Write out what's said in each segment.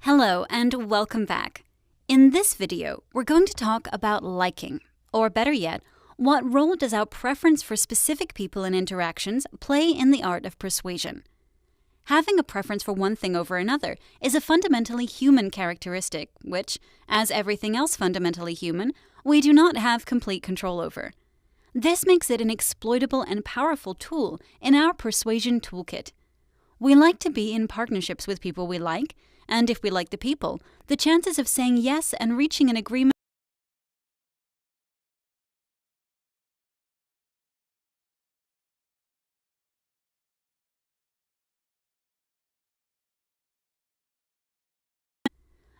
Hello and welcome back. In this video, we're going to talk about liking, or better yet, what role does our preference for specific people and interactions play in the art of persuasion? Having a preference for one thing over another is a fundamentally human characteristic, which, as everything else fundamentally human, we do not have complete control over. This makes it an exploitable and powerful tool in our persuasion toolkit. We like to be in partnerships with people we like, and if we like the people, the chances of saying yes and reaching an agreement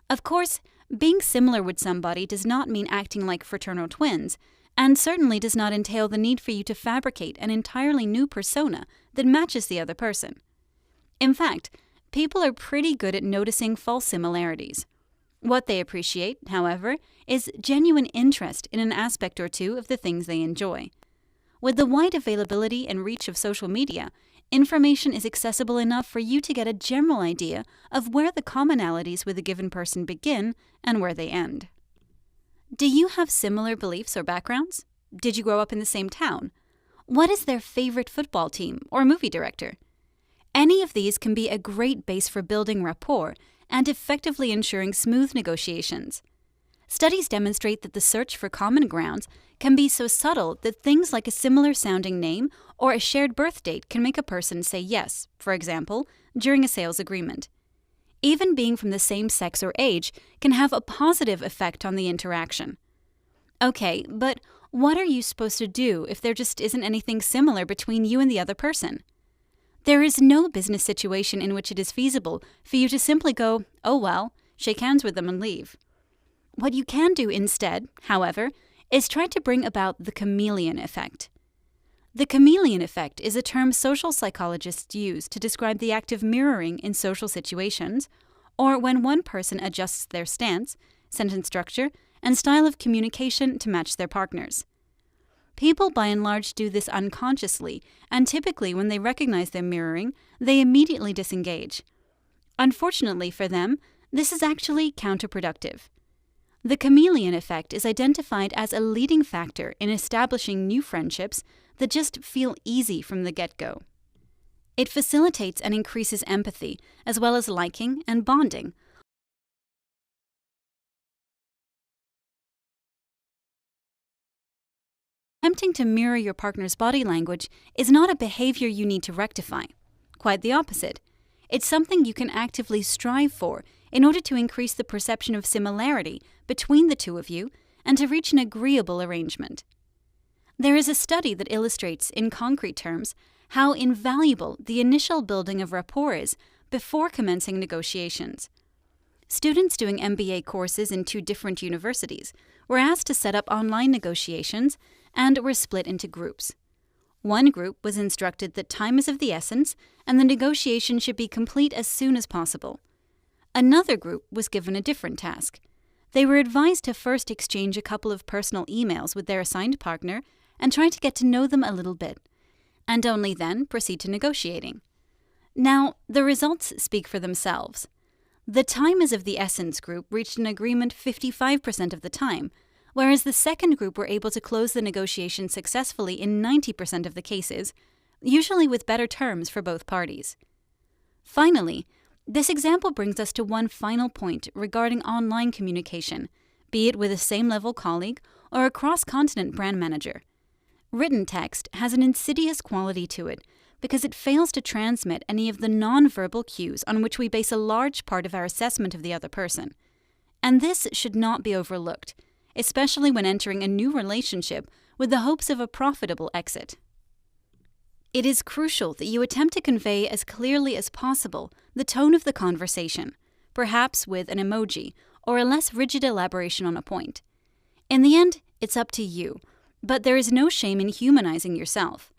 Of course, being similar with somebody does not mean acting like fraternal twins, and certainly does not entail the need for you to fabricate an entirely new persona that matches the other person. In fact, people are pretty good at noticing false similarities. What they appreciate, however, is genuine interest in an aspect or two of the things they enjoy. With the wide availability and reach of social media, information is accessible enough for you to get a general idea of where the commonalities with a given person begin and where they end. Do you have similar beliefs or backgrounds? Did you grow up in the same town? What is their favorite football team or movie director? Any of these can be a great base for building rapport and effectively ensuring smooth negotiations. Studies demonstrate that the search for common grounds can be so subtle that things like a similar-sounding name or a shared birth date can make a person say yes, for example, during a sales agreement. Even being from the same sex or age can have a positive effect on the interaction. Okay, but what are you supposed to do if there just isn't anything similar between you and the other person? There is no business situation in which it is feasible for you to simply go, "Oh well," shake hands with them and leave. What you can do instead, however, is try to bring about the chameleon effect. The chameleon effect is a term social psychologists use to describe the act of mirroring in social situations, or when one person adjusts their stance, sentence structure, and style of communication to match their partner's. People by and large do this unconsciously, and typically when they recognize their mirroring, they immediately disengage. Unfortunately for them, this is actually counterproductive. The chameleon effect is identified as a leading factor in establishing new friendships that just feel easy from the get-go. It facilitates and increases empathy, as well as liking and bonding. Attempting to mirror your partner's body language is not a behavior you need to rectify. Quite the opposite. It's something you can actively strive for in order to increase the perception of similarity between the two of you and to reach an agreeable arrangement. There is a study that illustrates, in concrete terms, how invaluable the initial building of rapport is before commencing negotiations. Students doing MBA courses in 2 different universities were asked to set up online negotiations and were split into groups. One group was instructed that time is of the essence and the negotiation should be complete as soon as possible. Another group was given a different task. They were advised to first exchange a couple of personal emails with their assigned partner and try to get to know them a little bit, and only then proceed to negotiating. Now, the results speak for themselves. The time is of the essence group reached an agreement 55% of the time, whereas the second group were able to close the negotiation successfully in 90% of the cases, usually with better terms for both parties. Finally, this example brings us to one final point regarding online communication, be it with a same-level colleague or a cross-continent brand manager. Written text has an insidious quality to it because it fails to transmit any of the non-verbal cues on which we base a large part of our assessment of the other person. And this should not be overlooked, especially when entering a new relationship with the hopes of a profitable exit. It is crucial that you attempt to convey as clearly as possible the tone of the conversation, perhaps with an emoji or a less rigid elaboration on a point. In the end, it's up to you, but there is no shame in humanizing yourself.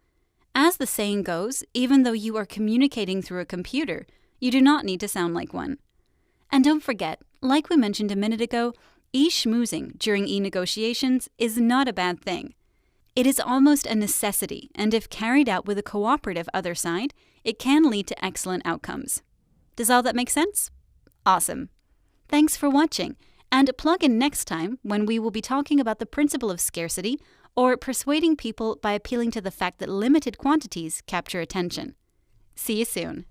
As the saying goes, even though you are communicating through a computer, you do not need to sound like one. And don't forget, like we mentioned a minute ago, e-schmoozing during e-negotiations is not a bad thing. It is almost a necessity, and if carried out with a cooperative other side, it can lead to excellent outcomes. Does all that make sense? Awesome. Thanks for watching, and plug in next time when we will be talking about the principle of scarcity or persuading people by appealing to the fact that limited quantities capture attention. See you soon.